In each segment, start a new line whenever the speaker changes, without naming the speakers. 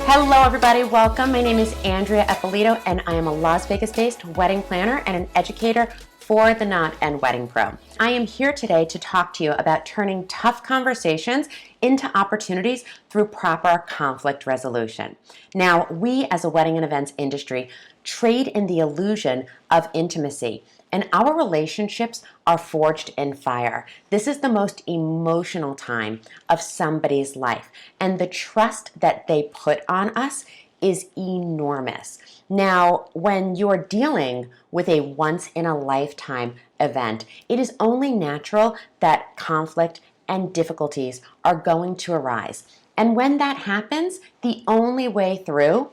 Hello everybody, welcome. My name is Andrea Eppolito and I am a Las Vegas-based wedding planner and an educator for the Knot and Wedding Pro. I am here today to talk to you about turning tough conversations into opportunities through proper conflict resolution. Now, we as a wedding and events industry trade in the illusion of intimacy, and our relationships are forged in fire. This is the most emotional time of somebody's life, and the trust that they put on us is enormous. Now, when you're dealing with a once-in-a-lifetime event, it is only natural that conflict and difficulties are going to arise. And when that happens, the only way through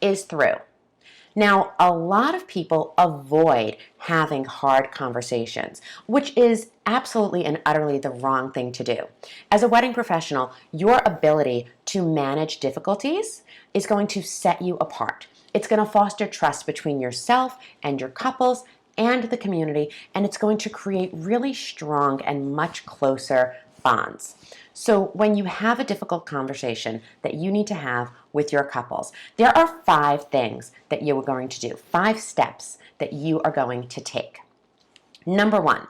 is through. Now, a lot of people avoid having hard conversations, which is absolutely and utterly the wrong thing to do. As a wedding professional, your ability to manage difficulties is going to set you apart. It's going to foster trust between yourself and your couples and the community, and it's going to create really strong and much closer bonds. So when you have a difficult conversation that you need to have with your couples, there are 5 things that you are going to do, 5 steps that you are going to take. Number 1,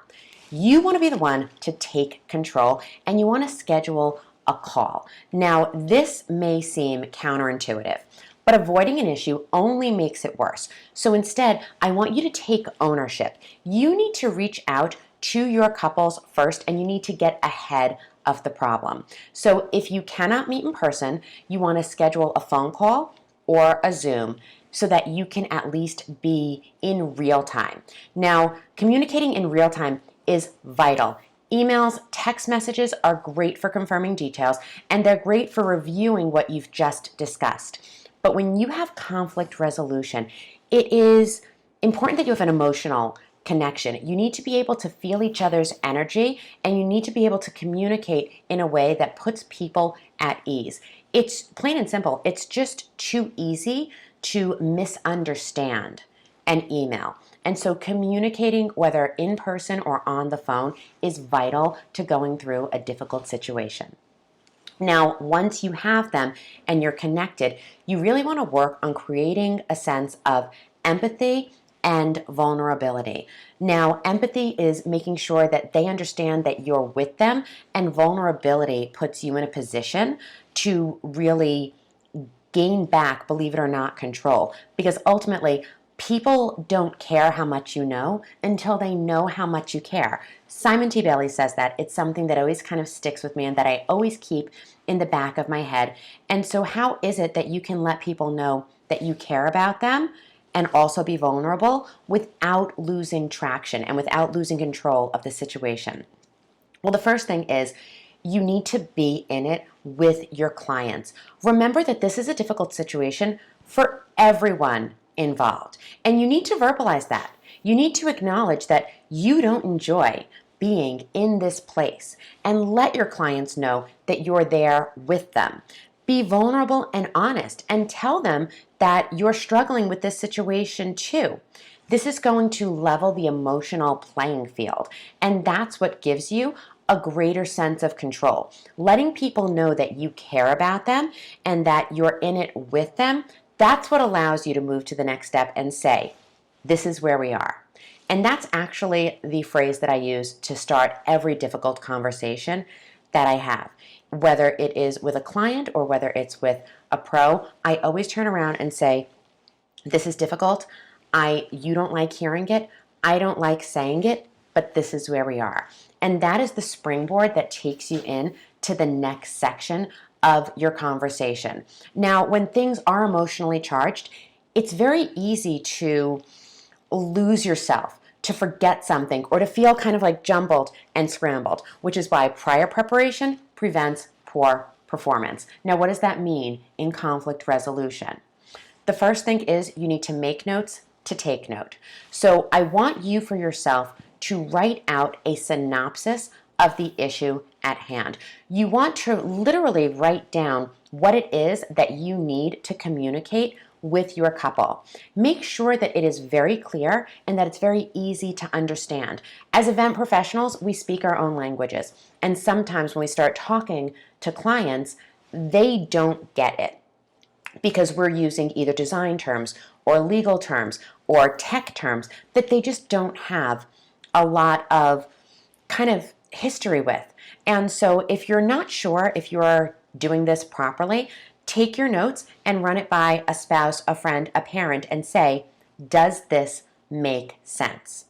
you want to be the one to take control and you want to schedule a call. Now, this may seem counterintuitive, but avoiding an issue only makes it worse. So instead, I want you to take ownership. You need to reach out to your couples first, and you need to get ahead of the problem. So if you cannot meet in person, you want to schedule a phone call or a Zoom so that you can at least be in real time. Now, communicating in real time is vital. Emails, text messages are great for confirming details, and they're great for reviewing what you've just discussed. But when you have conflict resolution, it is important that you have an emotional connection. You need to be able to feel each other's energy, and you need to be able to communicate in a way that puts people at ease. It's plain and simple. It's just too easy to misunderstand an email. And so communicating, whether in person or on the phone, is vital to going through a difficult situation. Now, once you have them and you're connected, you really want to work on creating a sense of empathy and vulnerability. Now, empathy is making sure that they understand that you're with them, and vulnerability puts you in a position to really gain back, believe it or not, control. Because ultimately, people don't care how much you know until they know how much you care. Simon T. Bailey says that. It's something that always kind of sticks with me and that I always keep in the back of my head. And so how is it that you can let people know that you care about them and also be vulnerable without losing traction and without losing control of the situation? Well, the first thing is you need to be in it with your clients. Remember that this is a difficult situation for everyone involved, and you need to verbalize that. You need to acknowledge that you don't enjoy being in this place, and let your clients know that you're there with them. Be vulnerable and honest and tell them that you're struggling with this situation too. This is going to level the emotional playing field, and that's what gives you a greater sense of control. Letting people know that you care about them and that you're in it with them, that's what allows you to move to the next step and say, this is where we are. And that's actually the phrase that I use to start every difficult conversation that I have. Whether it is with a client or whether it's with a pro, I always turn around and say, this is difficult. You don't like hearing it. I don't like saying it, but this is where we are. And that is the springboard that takes you in to the next section of your conversation. Now, when things are emotionally charged, it's very easy to lose yourself, to forget something, or to feel kind of like jumbled and scrambled, which is why prior preparation prevents poor performance. Now, what does that mean in conflict resolution? The first thing is you need to make notes to take note. So I want you for yourself to write out a synopsis of the issue at hand. You want to literally write down what it is that you need to communicate with your couple. Make sure that it is very clear and that it's very easy to understand. As event professionals, we speak our own languages, and sometimes when we start talking to clients, they don't get it. because we're using either design terms or legal terms or tech terms that they just don't have a lot of kind of history with. And so if you're not sure if you're doing this properly, take your notes and run it by a spouse, a friend, a parent, and say, does this make sense?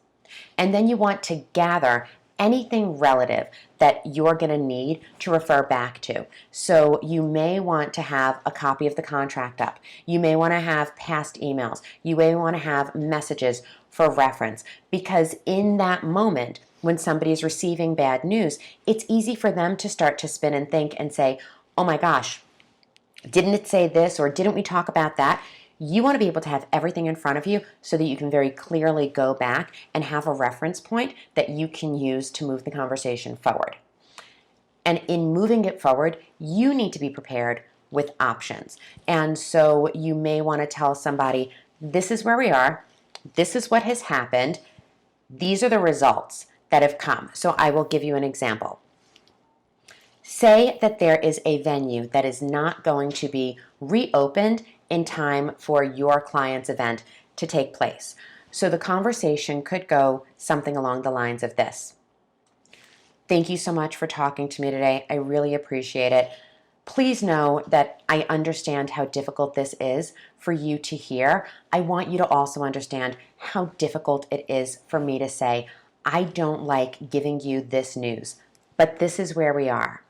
And then you want to gather anything relative that you're going to need to refer back to. So you may want to have a copy of the contract up. You may want to have past emails. You may want to have messages for reference, because in that moment, when somebody is receiving bad news, it's easy for them to start to spin and think and say, oh my gosh, didn't it say this, or didn't we talk about that? You want to be able to have everything in front of you so that you can very clearly go back and have a reference point that you can use to move the conversation forward. And in moving it forward, you need to be prepared with options. And so you may want to tell somebody, this is where we are, this is what has happened, these are the results that have come. So I will give you an example. Say that there is a venue that is not going to be reopened in time for your client's event to take place. So the conversation could go something along the lines of this. Thank you so much for talking to me today. I really appreciate it. Please know that I understand how difficult this is for you to hear. I want you to also understand how difficult it is for me to say, I don't like giving you this news, but this is where we are.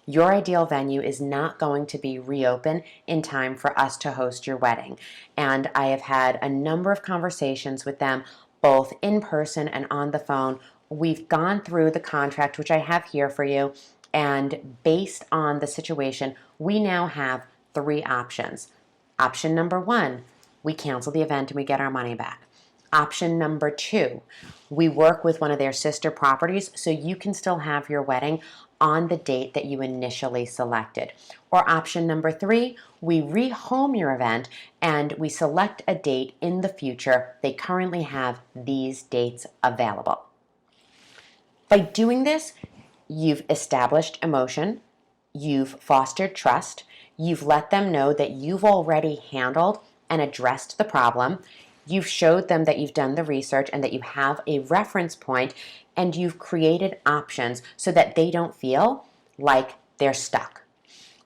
Your ideal venue is not going to be reopened in time for us to host your wedding. And I have had a number of conversations with them, both in person and on the phone. We've gone through the contract, which I have here for you, and based on the situation, we now have 3 options. Option number 1, we cancel the event and we get our money back. Option number 2, we work with one of their sister properties so you can still have your wedding on the date that you initially selected. Or option number 3, we rehome your event and we select a date in the future. They currently have these dates available. By doing this, you've established emotion, you've fostered trust, you've let them know that you've already handled and addressed the problem, you've showed them that you've done the research and that you have a reference point, and you've created options so that they don't feel like they're stuck.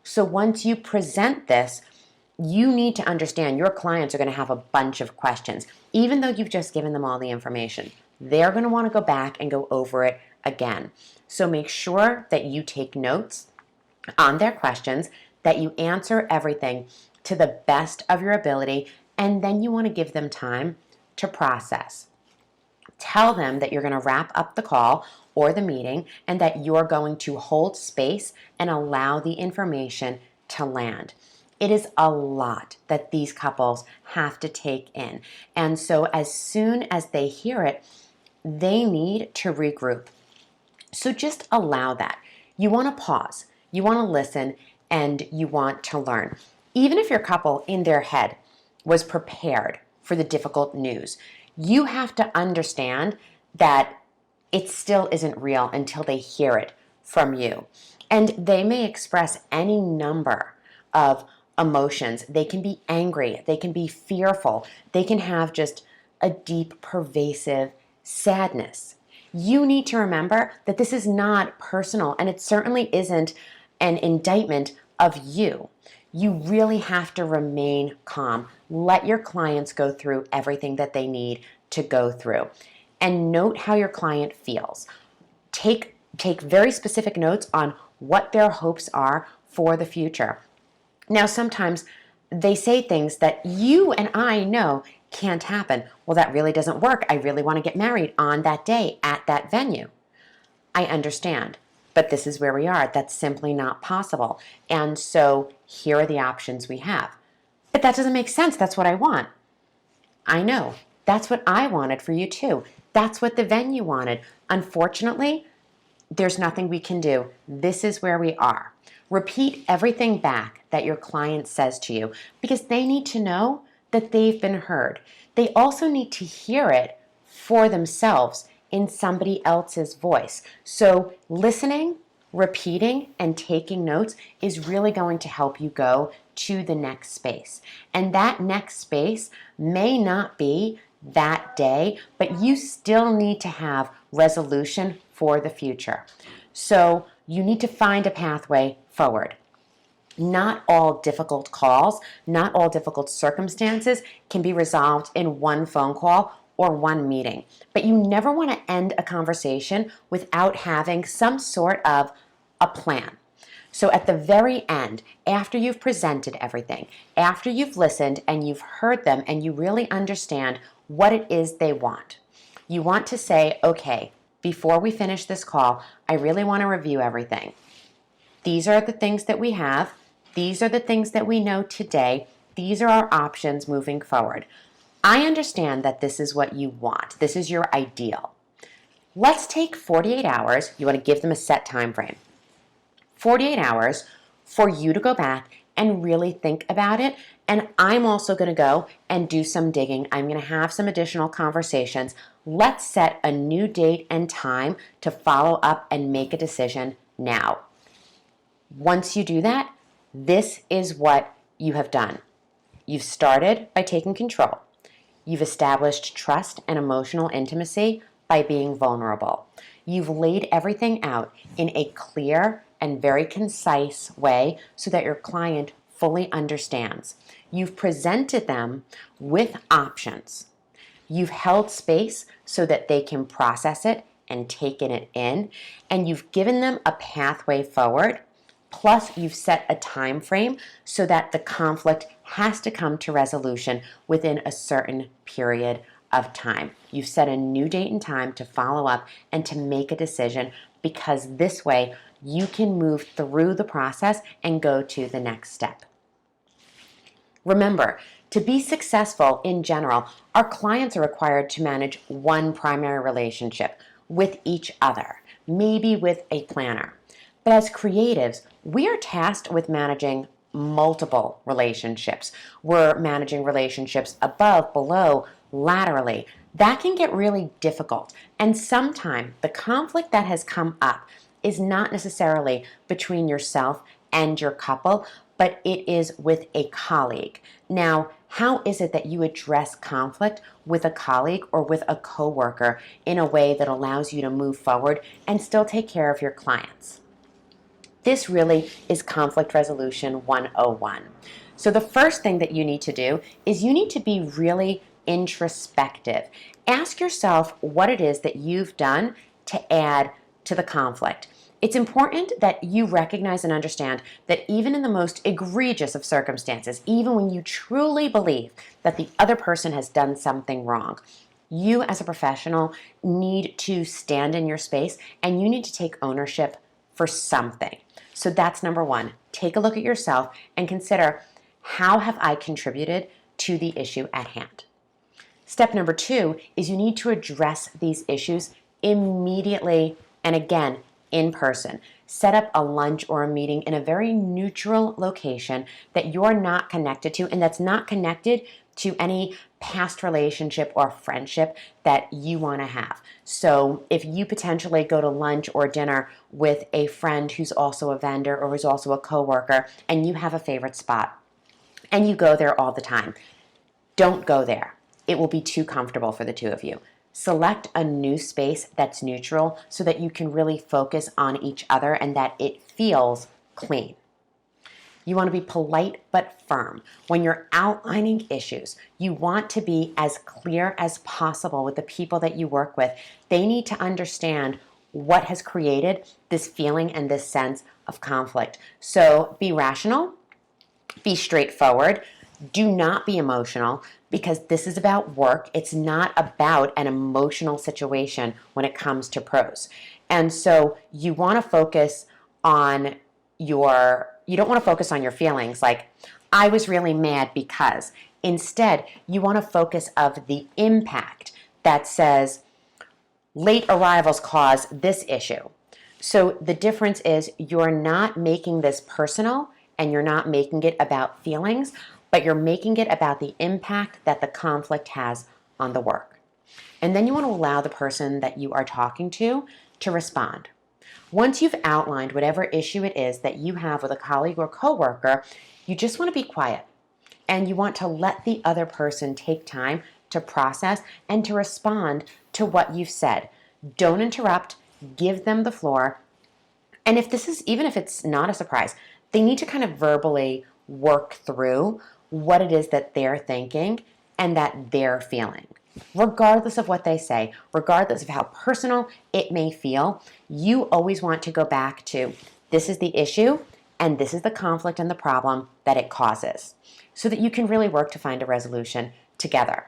So once you present this, you need to understand your clients are going to have a bunch of questions. Even though you've just given them all the information, they're going to want to go back and go over it again. So make sure that you take notes on their questions, that you answer everything to the best of your ability, and then you want to give them time to process. Tell them that you're going to wrap up the call or the meeting and that you're going to hold space and allow the information to land. It is a lot that these couples have to take in. And so as soon as they hear it, they need to regroup. So just allow that. You want to pause, you want to listen, and you want to learn. Even if your couple in their head was prepared for the difficult news, you have to understand that it still isn't real until they hear it from you. And they may express any number of emotions. They can be angry, they can be fearful, they can have just a deep, pervasive sadness. You need to remember that this is not personal, and it certainly isn't an indictment of you. You really have to remain calm. Let your clients go through everything that they need to go through. And note how your client feels. Take very specific notes on what their hopes are for the future. Now, sometimes they say things that you and I know can't happen. Well, that really doesn't work. I really want to get married on that day at that venue. I understand, but this is where we are. That's simply not possible. And so here are the options we have. But that doesn't make sense. That's what I want. I know. That's what I wanted for you too. That's what the venue wanted. Unfortunately, there's nothing we can do. This is where we are. Repeat everything back that your client says to you because they need to know that they've been heard. They also need to hear it for themselves in somebody else's voice. So listening Repeating and taking notes is really going to help you go to the next space. And that next space may not be that day, but you still need to have resolution for the future. So you need to find a pathway forward. Not all difficult calls, not all difficult circumstances can be resolved in one phone call or one meeting. But you never want to end a conversation without having some sort of a plan. So at the very end, after you've presented everything, after you've listened and you've heard them and you really understand what it is they want, you want to say, okay, before we finish this call, I really want to review everything. These are the things that we have. These are the things that we know today. These are our options moving forward. I understand that this is what you want. This is your ideal. Let's take 48 hours. You want to give them a set time frame. 48 hours for you to go back and really think about it. And I'm also going to go and do some digging. I'm going to have some additional conversations. Let's set a new date and time to follow up and make a decision now. Once you do that, this is what you have done. You've started by taking control. You've established trust and emotional intimacy by being vulnerable. You've laid everything out in a clear and very concise way so that your client fully understands. You've presented them with options. You've held space so that they can process it and take it in, and you've given them a pathway forward. Plus, you've set a time frame so that the conflict has to come to resolution within a certain period of time. You've set a new date and time to follow up and to make a decision, because this way you can move through the process and go to the next step. Remember, to be successful in general, our clients are required to manage one primary relationship with each other, maybe with a planner. But as creatives, we are tasked with managing multiple relationships. We're managing relationships above, below, laterally. That can get really difficult. And sometimes the conflict that has come up is not necessarily between yourself and your couple, but it is with a colleague. Now, how is it that you address conflict with a colleague or with a coworker in a way that allows you to move forward and still take care of your clients? This really is conflict resolution 101. So the first thing that you need to do is you need to be really introspective. Ask yourself what it is that you've done to add to the conflict. It's important that you recognize and understand that even in the most egregious of circumstances, even when you truly believe that the other person has done something wrong, you as a professional need to stand in your space and you need to take ownership for something. So that's number one. Take a look at yourself and consider, how have I contributed to the issue at hand? Step number two is you need to address these issues immediately and again, in person. Set up a lunch or a meeting in a very neutral location that you're not connected to and that's not connected to any past relationship or friendship that you want to have. So if you potentially go to lunch or dinner with a friend who's also a vendor or who's also a coworker and you have a favorite spot and you go there all the time, don't go there. It will be too comfortable for the two of you. Select a new space that's neutral so that you can really focus on each other and that it feels clean. You want to be polite but firm. When you're outlining issues, you want to be as clear as possible with the people that you work with. They need to understand what has created this feeling and this sense of conflict. So be rational, be straightforward, do not be emotional, because this is about work. It's not about an emotional situation when it comes to pros. And so you want to focus on you don't want to focus on your feelings like, I was really mad because. Instead, you want to focus of the impact that says, late arrivals cause this issue. So the difference is you're not making this personal and you're not making it about feelings, but you're making it about the impact that the conflict has on the work. And then you want to allow the person that you are talking to respond. Once you've outlined whatever issue it is that you have with a colleague or coworker, you just want to be quiet and you want to let the other person take time to process and to respond to what you've said. Don't interrupt, give them the floor. And even if it's not a surprise, they need to kind of verbally work through what it is that they're thinking and that they're feeling. Regardless of what they say, regardless of how personal it may feel, you always want to go back to this is the issue and this is the conflict and the problem that it causes, so that you can really work to find a resolution together.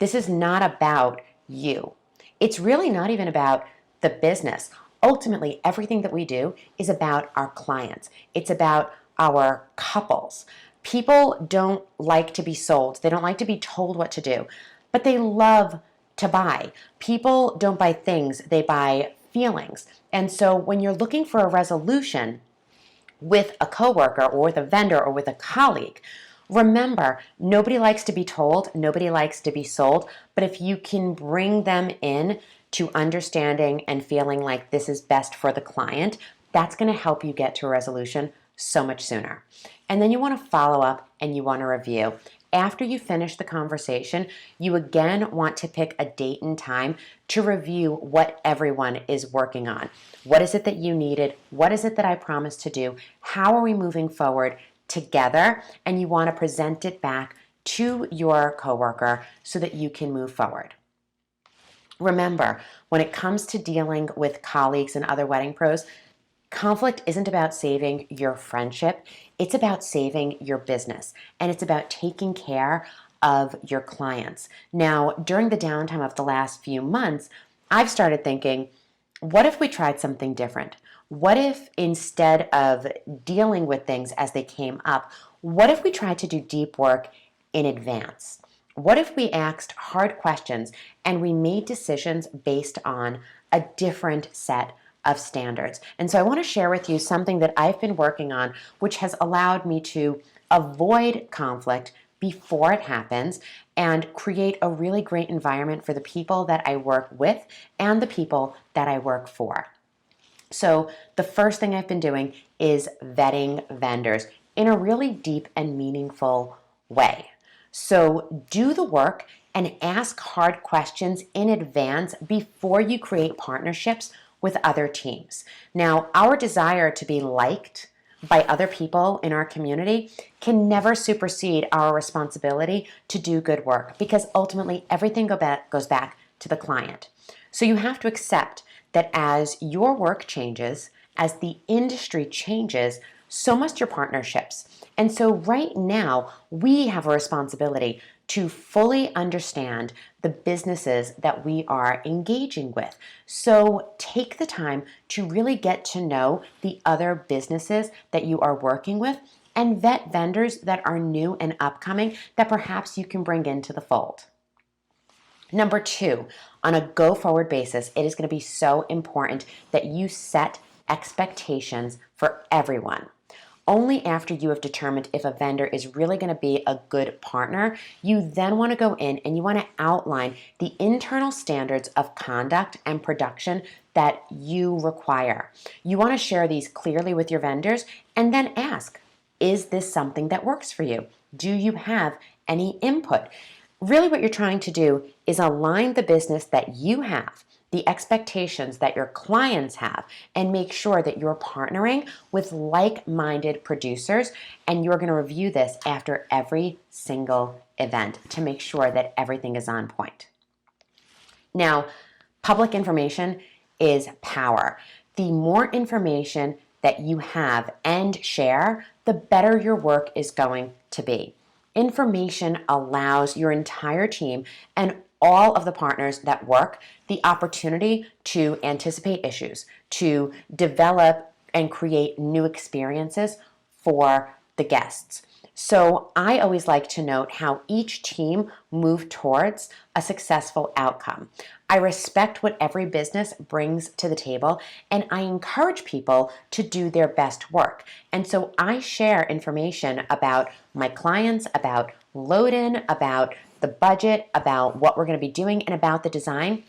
This is not about you. It's really not even about the business. Ultimately, everything that we do is about our clients. It's about our couples. People don't like to be sold. They don't like to be told what to do, but they love to buy. People don't buy things, they buy feelings. And so when you're looking for a resolution with a coworker or with a vendor or with a colleague, remember, nobody likes to be told, nobody likes to be sold, but if you can bring them in to understanding and feeling like this is best for the client, that's going to help you get to a resolution so much sooner. And then you want to follow up and you want to review. After you finish the conversation, you again want to pick a date and time to review what everyone is working on. What is it that you needed? What is it that I promised to do? How are we moving forward together? And you want to present it back to your coworker so that you can move forward. Remember, when it comes to dealing with colleagues and other wedding pros, conflict isn't about saving your friendship, it's about saving your business, and it's about taking care of your clients. Now, during the downtime of the last few months, I've started thinking, what if we tried something different? What if instead of dealing with things as they came up, what if we tried to do deep work in advance? What if we asked hard questions and we made decisions based on a different set of standards? And so I want to share with you something that I've been working on, which has allowed me to avoid conflict before it happens and create a really great environment for the people that I work with and the people that I work for. So the first thing I've been doing is vetting vendors in a really deep and meaningful way. So do the work and ask hard questions in advance before you create partnerships with other teams. Now, our desire to be liked by other people in our community can never supersede our responsibility to do good work, because ultimately everything goes back to the client. So you have to accept that as your work changes, as the industry changes, so must your partnerships. And so right now, we have a responsibility to fully understand the businesses that we are engaging with. So take the time to really get to know the other businesses that you are working with and vet vendors that are new and upcoming that perhaps you can bring into the fold. Number 2, on a go-forward basis, it is going to be so important that you set expectations for everyone. Only after you have determined if a vendor is really going to be a good partner, you then want to go in and you want to outline the internal standards of conduct and production that you require. You want to share these clearly with your vendors and then ask, is this something that works for you? Do you have any input? Really what you're trying to do is align the business that you have, the expectations that your clients have, and make sure that you're partnering with like-minded producers, and you're going to review this after every single event to make sure that everything is on point. Now, public information is power. The more information that you have and share, the better your work is going to be. Information allows your entire team and all of the partners that work the opportunity to anticipate issues, to develop and create new experiences for the guests. So I always like to note how each team moved towards a successful outcome. I respect what every business brings to the table, and I encourage people to do their best work. And so I share information about my clients, about load-in, about the budget, about what we're going to be doing, and about the design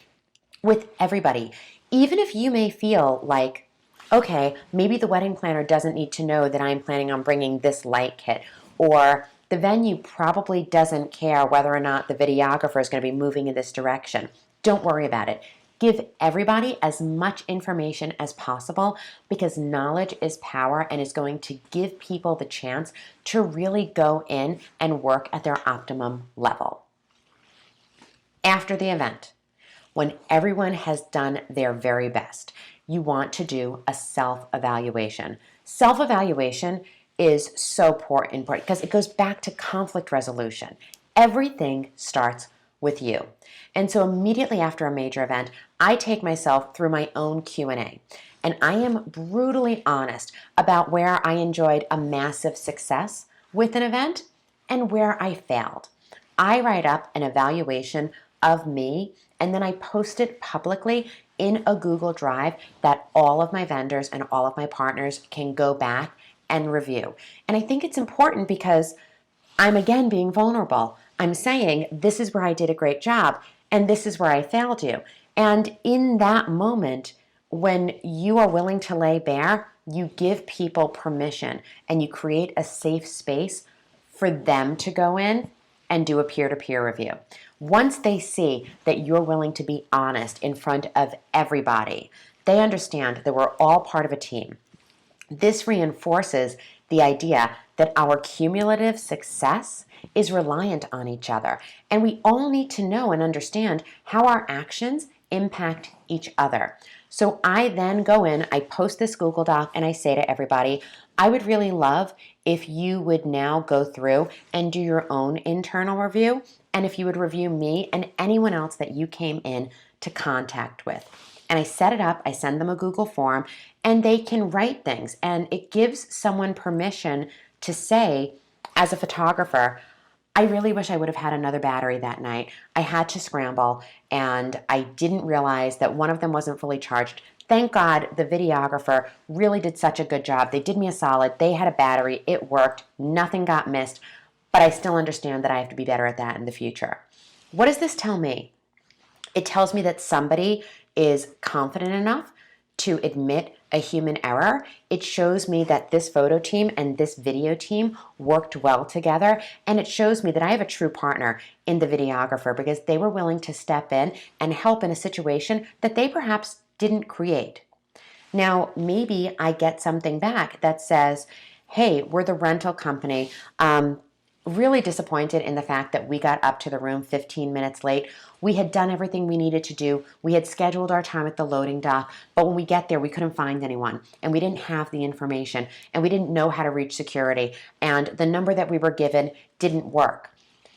with everybody. Even if you may feel like, okay, maybe the wedding planner doesn't need to know that I'm planning on bringing this light kit, or the venue probably doesn't care whether or not the videographer is going to be moving in this direction. Don't worry about it. Give everybody as much information as possible, because knowledge is power and is going to give people the chance to really go in and work at their optimum level. After the event, when everyone has done their very best, you want to do a self-evaluation. Self-evaluation is so important because it goes back to conflict resolution. Everything starts with you. And so immediately after a major event, I take myself through my own Q&A. And I am brutally honest about where I enjoyed a massive success with an event and where I failed. I write up an evaluation of me, and then I post it publicly in a Google Drive that all of my vendors and all of my partners can go back and review. And I think it's important because I'm again being vulnerable. I'm saying this is where I did a great job and this is where I failed you. And in that moment, when you are willing to lay bare, you give people permission and you create a safe space for them to go in and do a peer-to-peer review. Once they see that you're willing to be honest in front of everybody, they understand that we're all part of a team. This reinforces the idea that our cumulative success is reliant on each other, and we all need to know and understand how our actions impact each other. So I then go in, I post this Google Doc, and I say to everybody, I would really love if you would now go through and do your own internal review, and if you would review me and anyone else that you came in to contact with. And I set it up, I send them a Google form, and they can write things. And it gives someone permission to say, as a photographer, I really wish I would have had another battery that night. I had to scramble, and I didn't realize that one of them wasn't fully charged. Thank God the videographer really did such a good job. They did me a solid. They had a battery. It worked. Nothing got missed. But I still understand that I have to be better at that in the future. What does this tell me? It tells me that somebody is confident enough to admit a human error. It shows me that this photo team and this video team worked well together, and it shows me that I have a true partner in the videographer because they were willing to step in and help in a situation that they perhaps didn't create. Now, maybe I get something back that says, hey, we're the rental company. Really disappointed in the fact that we got up to the room 15 minutes late. We had done everything we needed to do. We had scheduled our time at the loading dock, but when we get there, we couldn't find anyone, and we didn't have the information, and we didn't know how to reach security, and the number that we were given didn't work.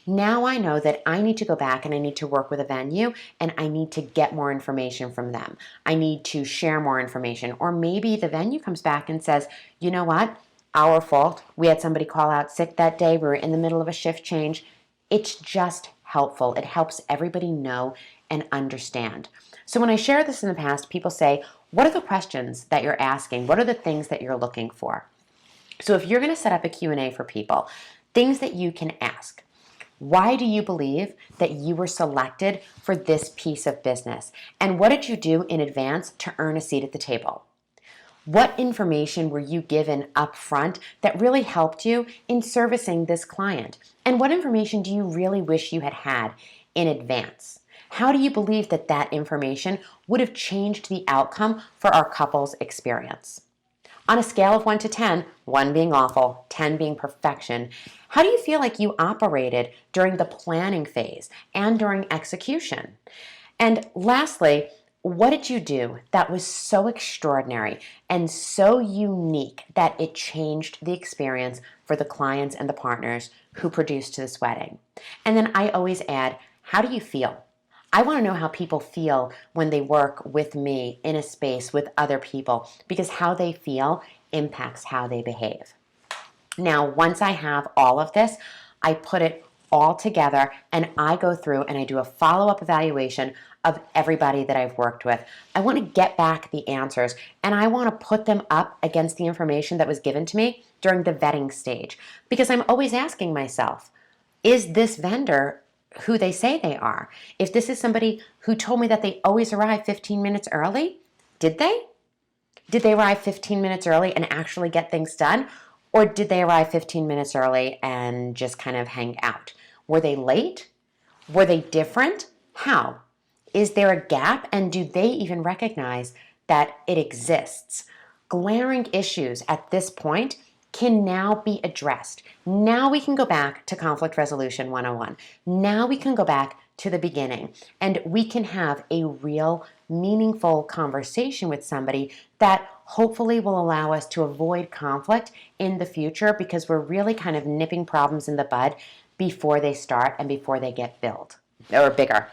Now I know that I need to go back and I need to work with a venue, and I need to get more information from them. I need to share more information, or maybe the venue comes back and says, you know what? Our fault. We had somebody call out sick that day. We were in the middle of a shift change. It's just helpful. It helps everybody know and understand. So when I share this in the past, people say, what are the questions that you're asking? What are the things that you're looking for? So if you're going to set up a Q&A for people, things that you can ask. Why do you believe that you were selected for this piece of business? And what did you do in advance to earn a seat at the table? What information were you given up front that really helped you in servicing this client? And what information do you really wish you had had in advance? How do you believe that that information would have changed the outcome for our couple's experience? On a scale of 1 to 10, 1 being awful, 10 being perfection, how do you feel like you operated during the planning phase and during execution? And lastly, what did you do that was so extraordinary and so unique that it changed the experience for the clients and the partners who produced this wedding? And then I always add, how do you feel? I want to know how people feel when they work with me in a space with other people, because how they feel impacts how they behave. Now, once I have all of this, I put it all together and I go through and I do a follow-up evaluation of everybody that I've worked with. I want to get back the answers and I want to put them up against the information that was given to me during the vetting stage, because I'm always asking myself, is this vendor who they say they are? If this is somebody who told me that they always arrive 15 minutes early, did they? Did they arrive 15 minutes early and actually get things done? Or did they arrive 15 minutes early and just kind of hang out? Were they late? Were they different? How? Is there a gap, and do they even recognize that it exists? Glaring issues at this point can now be addressed. Now we can go back to conflict resolution 101. Now we can go back to the beginning, and we can have a real, meaningful conversation with somebody that hopefully will allow us to avoid conflict in the future, because we're really kind of nipping problems in the bud before they start and before they get built or bigger.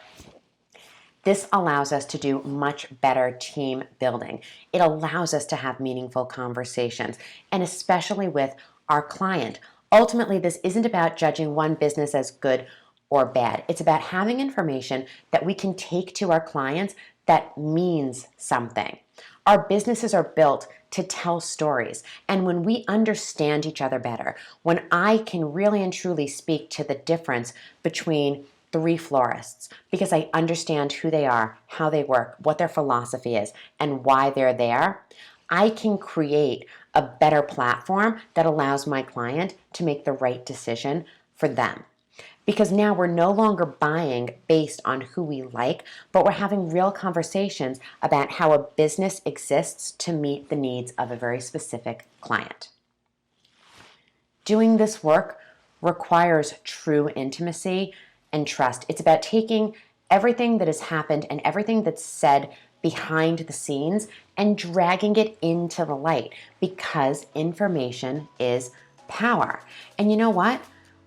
This allows us to do much better team building. It allows us to have meaningful conversations, and especially with our client. Ultimately, this isn't about judging one business as good or bad. It's about having information that we can take to our clients that means something. Our businesses are built to tell stories, and when we understand each other better, when I can really and truly speak to the difference between three florists, because I understand who they are, how they work, what their philosophy is, and why they're there, I can create a better platform that allows my client to make the right decision for them. Because now we're no longer buying based on who we like, but we're having real conversations about how a business exists to meet the needs of a very specific client. Doing this work requires true intimacy and trust. It's about taking everything that has happened and everything that's said behind the scenes and dragging it into the light, because information is power. And you know what?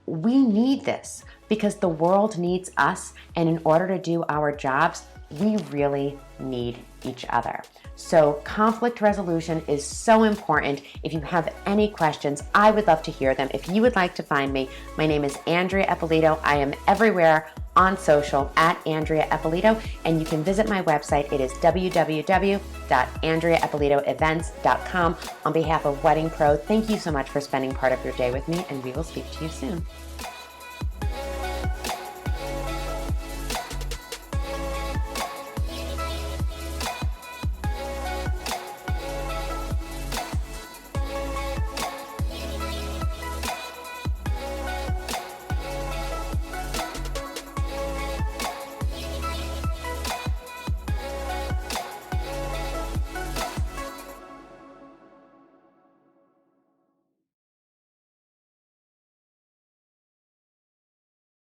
We need this because the world needs us, and in order to do our jobs, we really need each other. So conflict resolution is so important. If you have any questions, I would love to hear them. If you would like to find me, my name is Andrea Eppolito. I am everywhere on social at Andrea Eppolito, and you can visit my website. It is www.andreaeppolitoevents.com. On behalf of Wedding Pro, thank you so much for spending part of your day with me, and we will speak to you soon.